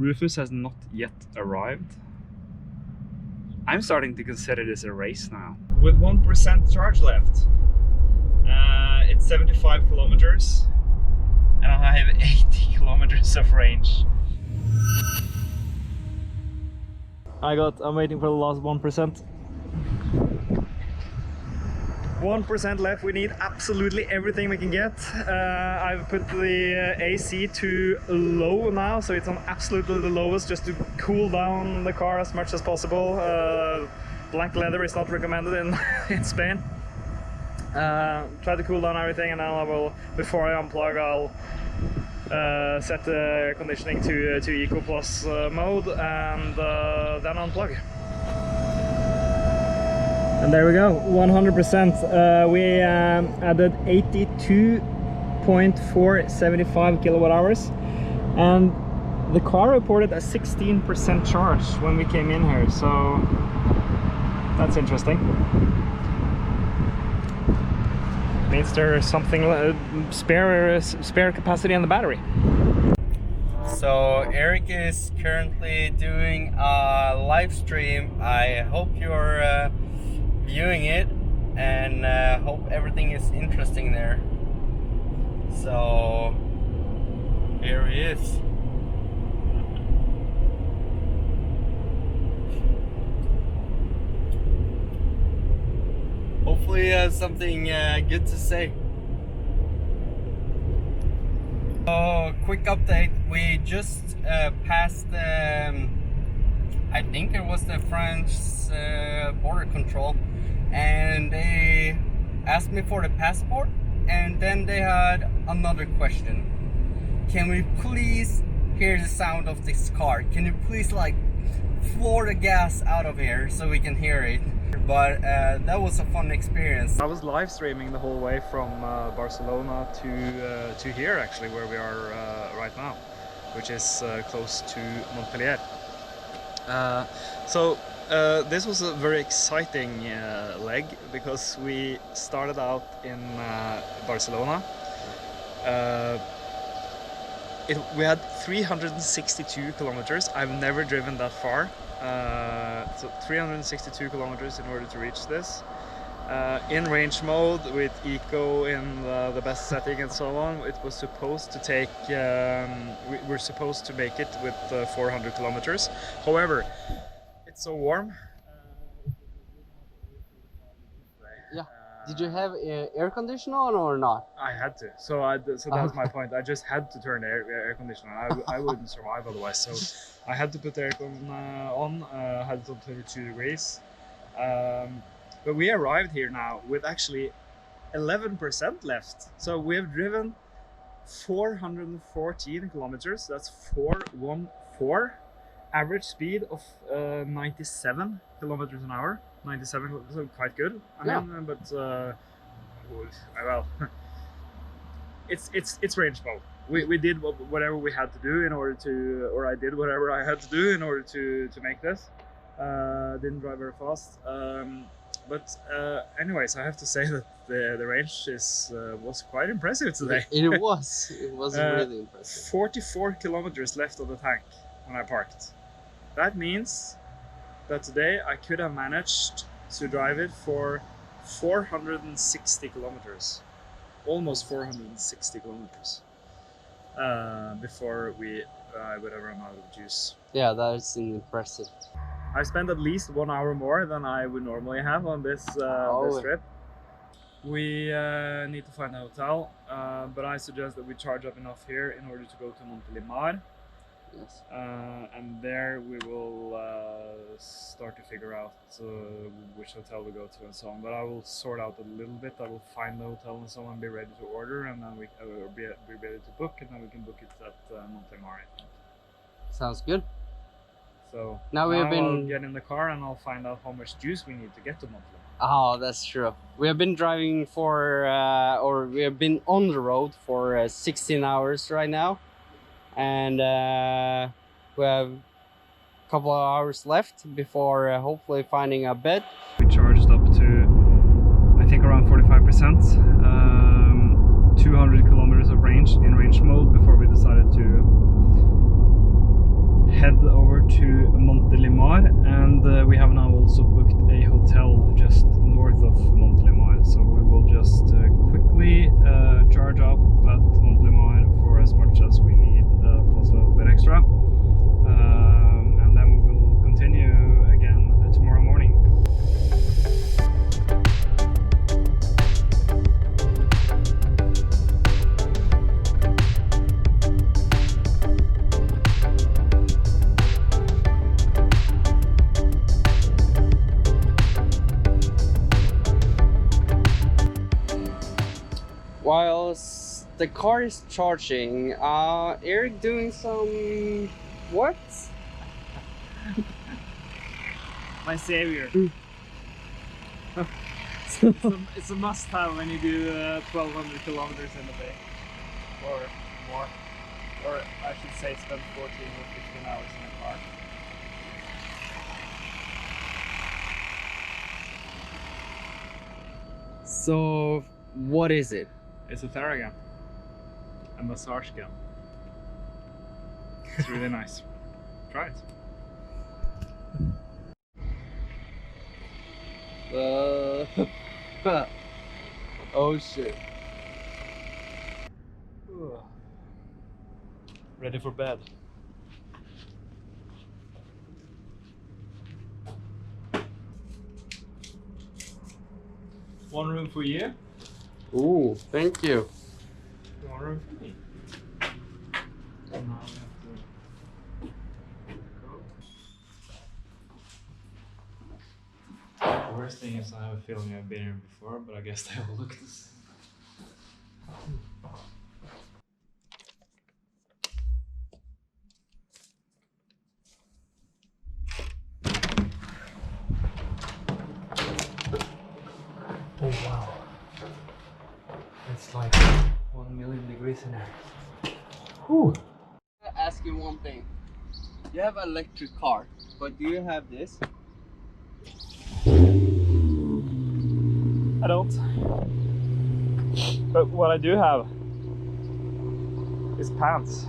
Rufus has not yet arrived. I'm starting to consider this a race now. With 1% charge left, it's 75 kilometers, and I have 80 kilometers of range. I'm waiting for the last 1%. 1% left. We need absolutely everything we can get. I've put the AC to low now, so it's on absolutely the lowest, just to cool down the car as much as possible. Black leather is not recommended in Spain. Try to cool down everything, and then I will, before I unplug, I'll set the air conditioning to Eco Plus mode, and then unplug. And there we go, 100%. We added 82.475 kilowatt hours, and the car reported a 16% charge when we came in here, so that's interesting. Means there's something spare capacity in the battery. So Erik is currently doing a live stream. I hope you're viewing it, and hope everything is interesting there. So here he is. Hopefully he has something good to say. So quick update, we just passed I think it was the French border control, and they asked me for the passport, and then they had another question. Can we please hear the sound of this car? Can you please like floor the gas out of here so we can hear it? But that was a fun experience. I was live streaming the whole way from Barcelona to here, actually, where we are right now, which is close to Montpellier. This was a very exciting leg, because we started out in Barcelona. We had 362 kilometers. I've never driven that far. So 362 kilometers in order to reach this. In range mode with eco in the best setting and so on. It was supposed to take, we're supposed to make it with 400 kilometers. However, it's so warm. Yeah. Did you have air conditioner on or not? I had to. So that's my point. I just had to turn the air conditioner on. I wouldn't survive otherwise. So I had to put the aircon on. Had it on 22 degrees. But we arrived here now with actually 11% left. So we have driven 414 kilometers. That's 414. Average speed of 97 kilometers an hour. 97, so quite good. I mean, but well, it's range mode. We did whatever we had to do in order to, or I did whatever I had to do in order to make this. Didn't drive very fast. But anyways, I have to say that the range was quite impressive today. It was really impressive. 44 kilometers left of the tank when I parked. That means that today I could have managed to drive it for 460 kilometers, almost 460 kilometers, before I would have run out of juice. Yeah, that's impressive. I spent at least 1 hour more than I would normally have on this trip. We need to find a hotel, but I suggest that we charge up enough here in order to go to Montpellier. Yes. And there we will start to figure out which hotel we go to and so on. But I will sort out a little bit. I will find the hotel and so on, be ready to order, and then we be ready to book, and then we can book it at Montpellier. Sounds good. So now I'll get in the car and I'll find out how much juice we need to get to Montpellier. Oh, that's true. We have been driving for, or we have been on the road for 16 hours right now. And we have a couple of hours left before hopefully finding a bed. We charged up to, I think, around 45%, 200 kilometers of range in range mode before we decided to to Montelimar, and we have now also booked a hotel just north of Montelimar. So we will just quickly charge up at Montelimar for as much as we need, plus a little bit extra. And then we will continue again tomorrow morning. Whilst the car is charging, Erik doing some what? My savior. It's a must-have when you do 1200 kilometers in a day, or more, or I should say spend 14 or 15 hours in a car. So, what is it? It's a Theragun, a massage gun. It's really nice. Try it. Oh shit. Ready for bed. One room for you. Ooh, thank you. One room for me. And now we have to go. The worst thing is I have a feeling I've been here before, but I guess they all look the same. Oh wow. It's like 1 million degrees in there. Whew. I'll ask you one thing. You have an electric car, but do you have this? I don't. But what I do have is pants.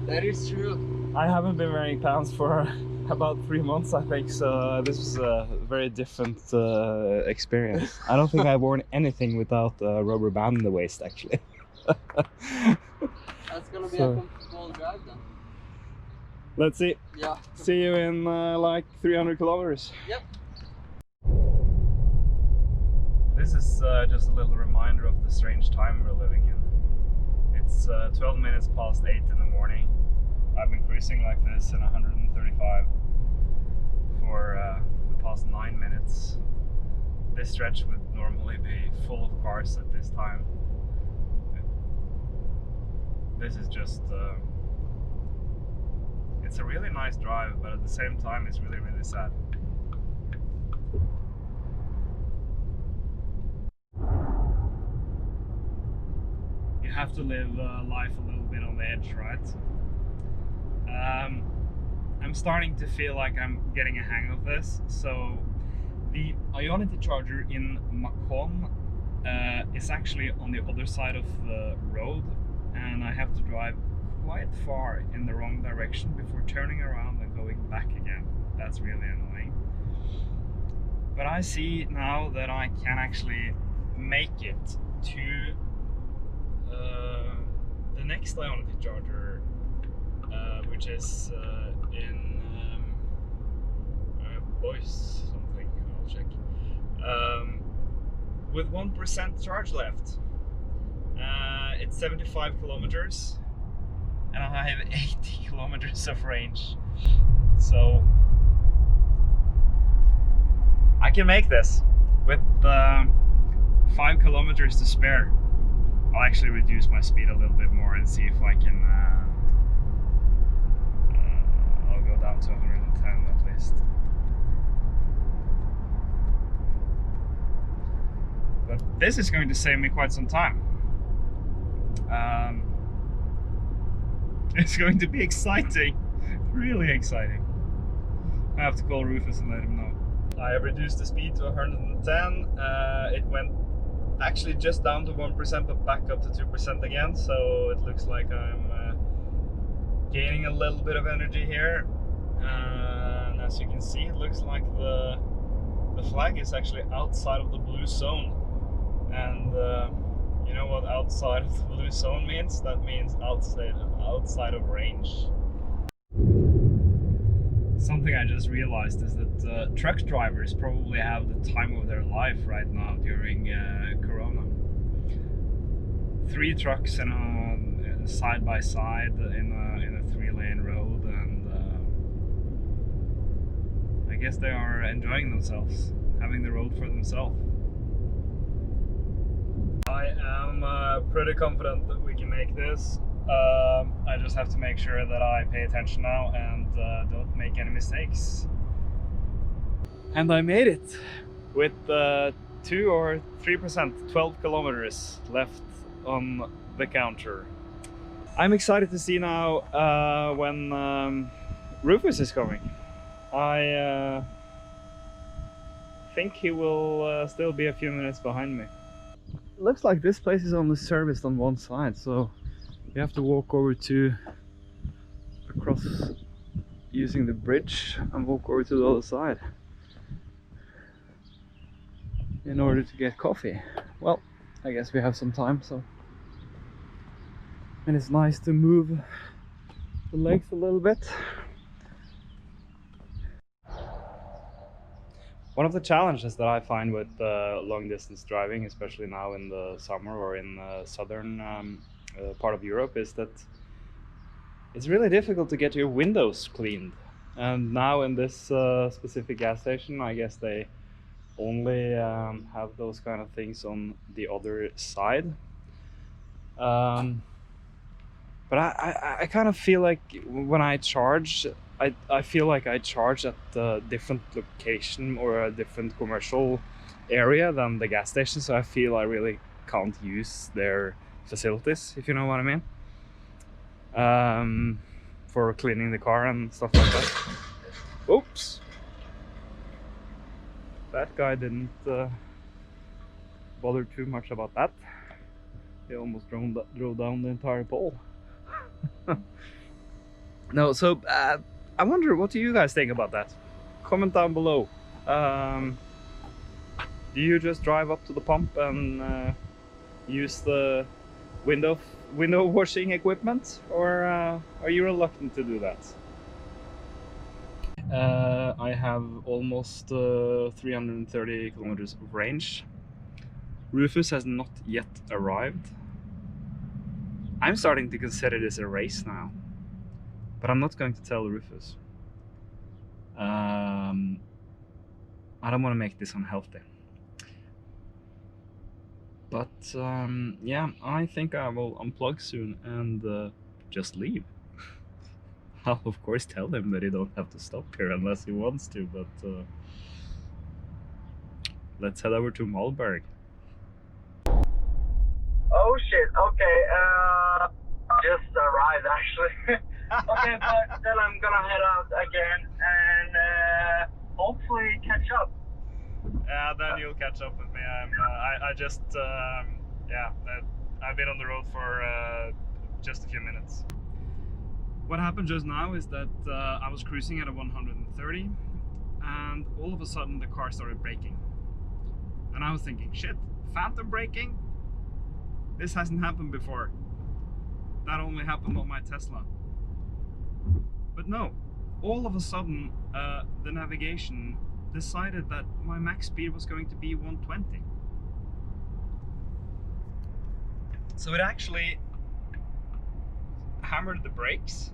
That is true. I haven't been wearing pants for about 3 months, I think, so this is a very different experience. I don't think I've worn anything without a rubber band in the waist, actually. That's gonna be a comfortable drive then. Let's see. Yeah. See you in like 300 kilometers. Yep. This is just a little reminder of the strange time we're living in. It's 12 minutes past 8 in the morning. I've been cruising like this in 135 for the past 9 minutes. This stretch would normally be full of cars at this time. This is just, it's a really nice drive, but at the same time it's really, really sad. You have to live life a little bit on the edge, right? I'm starting to feel like I'm getting a hang of this. So the Ionity charger in Macon is actually on the other side of the road, and I have to drive quite far in the wrong direction before turning around and going back again. That's really annoying. But I see now that I can actually make it to the next Ionity charger, which is in Boise something. I'll check. With 1% charge left. It's 75 kilometers, and I have 80 kilometers of range. So I can make this with 5 kilometers to spare. I'll actually reduce my speed a little bit more and see if I can. I'll go down to 110 at least. But this is going to save me quite some time. It's going to be exciting, really exciting. I have to call Rufus and let him know. I have reduced the speed to 110. It went actually just down to 1%, but back up to 2% again. So it looks like I'm gaining a little bit of energy here. And as you can see, it looks like the flag is actually outside of the blue zone. And you know what outside of the blue zone means? That means outside of range. Something I just realized is that truck drivers probably have the time of their life right now during Corona. 3 trucks in a side by side in a 3-lane road, and I guess they are enjoying themselves, having the road for themselves. I am pretty confident that we can make this. I just have to make sure that I pay attention now and don't make any mistakes. And I made it with 2 or 3%, 12 kilometers left on the counter. I'm excited to see now when Rufus is coming. I think he will still be a few minutes behind me. It looks like this place is only serviced on one side, so you have to walk over to across using the bridge and walk over to the other side in order to get coffee. Well, I guess we have some time, so. And it's nice to move the legs a little bit. One of the challenges that I find with long distance driving, especially now in the summer or in the southern part of Europe, is that it's really difficult to get your windows cleaned. And now in this specific gas station, I guess they only have those kind of things on the other side. But I kind of feel like when I charge, I feel like I charge at a different location or a different commercial area than the gas station, so I feel I really can't use their facilities, if you know what I mean, for cleaning the car and stuff like that. Oops! That guy didn't bother too much about that. He almost drove down the entire pole. No, so I wonder, what do you guys think about that? Comment down below. Do you just drive up to the pump and use the window washing equipment, or are you reluctant to do that? I have almost 330 kilometers of range. Rufus has not yet arrived. I'm starting to consider this a race now, but I'm not going to tell Rufus. I don't want to make this unhealthy. But yeah, I think I will unplug soon and just leave. I'll of course tell him that he don't have to stop here unless he wants to, but let's head over to Malberg. Oh shit, okay, just arrived actually. Okay, but then I'm gonna head out again and hopefully catch up. Yeah, then you'll catch up with me. I just, yeah, I've been on the road for just a few minutes. What happened just now is that I was cruising at a 130 and all of a sudden the car started braking. And I was thinking, shit, phantom braking? This hasn't happened before. That only happened on my Tesla. But no, all of a sudden the navigation decided that my max speed was going to be 120. So it actually hammered the brakes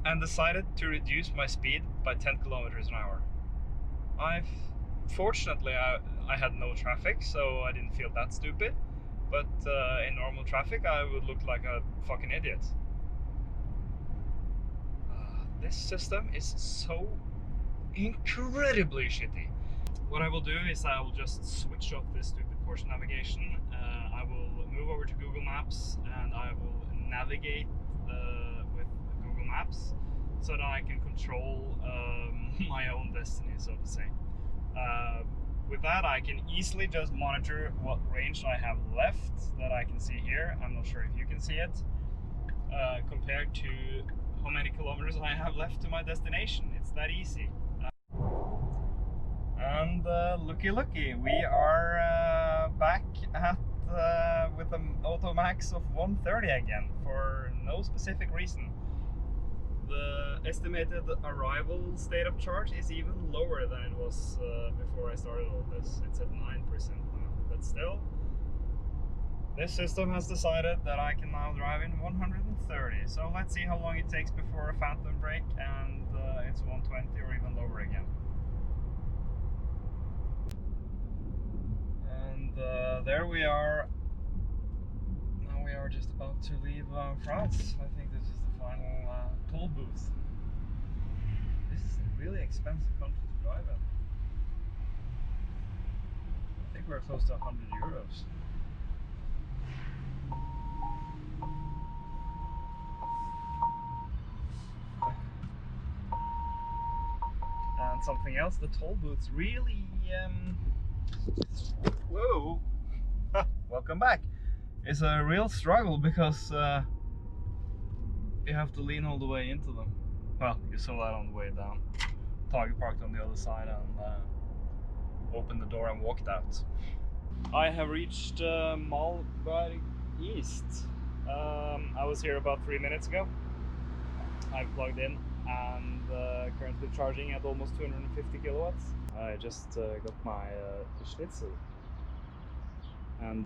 and decided to reduce my speed by 10 kilometers an hour. Fortunately, I had no traffic, so I didn't feel that stupid. But in normal traffic, I would look like a fucking idiot. This system is so incredibly shitty. What I will do is I will just switch off this stupid Porsche navigation. I will move over to Google Maps and I will navigate with Google Maps so that I can control my own destiny, so to say. With that, I can easily just monitor what range I have left that I can see here. I'm not sure if you can see it. Compared to how many kilometers I have left to my destination. It's that easy. And looky, we are back at with an auto max of 130 again for no specific reason. The estimated arrival state of charge is even lower than it was before I started all this. It's at 9% now, but still, this system has decided that I can now drive in 130. So let's see how long it takes before a phantom brake and it's 120 or even lower again. And there we are. Now we are just about to leave France. I think this is the final toll booth. This is a really expensive country to drive in. I think we're close to 100 euros. And something else, the toll booths really whoa, welcome back. It's a real struggle because you have to lean all the way into them. Well, you saw that on the way down. Target parked on the other side and opened the door and walked out. I have reached Malberg East. I was here about 3 minutes ago. I've plugged in and currently charging at almost 250 kilowatts. I just got my schnitzel and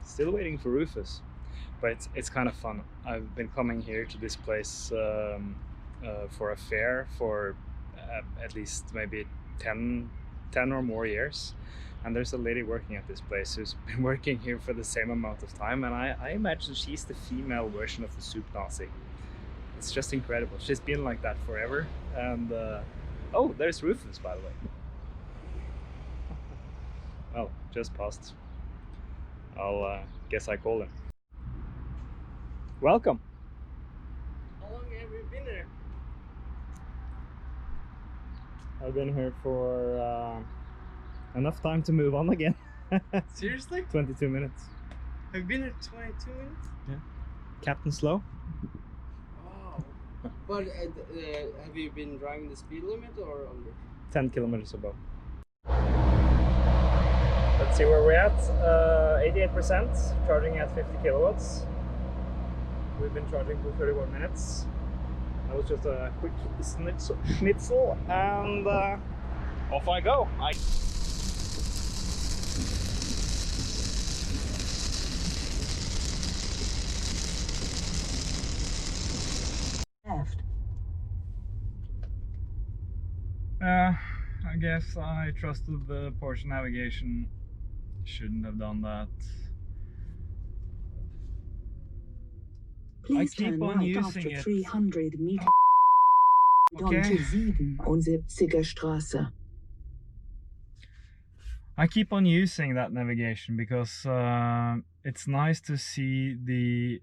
still waiting for Rufus, but it's kind of fun. I've been coming here to this place for a fair for at least maybe 10 or more years, and there's a lady working at this place who's been working here for the same amount of time, and I imagine she's the female version of the soup Nazi. It's just incredible. She's been like that forever. And oh, there's Rufus, by the way. Well, just passed. I'll guess I call him. Welcome. How long have you been here? I've been here for enough time to move on again. Seriously? 22 minutes. Have you been here 22 minutes? Yeah. Captain Slow. But have you been driving the speed limit or under? 10 kilometers above. Let's see where we're at. 88%, charging at 50 kilowatts. We've been charging for 31 minutes. That was just a quick schnitzel and off I go. I guess I trusted the Porsche navigation. Shouldn't have done that. Please I keep turn on right using after it. 300 meters Okay. onto 77er Straße. I keep on using that navigation because it's nice to see the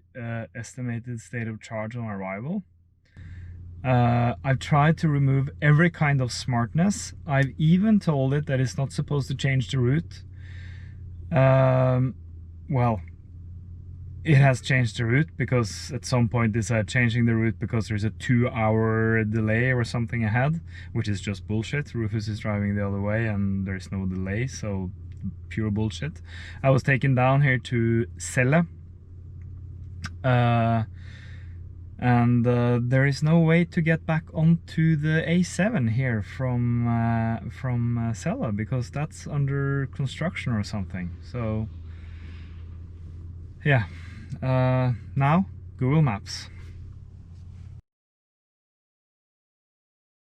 estimated state of charge on arrival. I've tried to remove every kind of smartness. I've even told it that it's not supposed to change the route. Well, it has changed the route because at some point it's changing the route because there's a 2-hour delay or something ahead, which is just bullshit. Rufus is driving the other way and there's no delay, so pure bullshit. I was taken down here to Celle. And there is no way to get back onto the A7 here from Celle because that's under construction or something. So yeah, now Google Maps.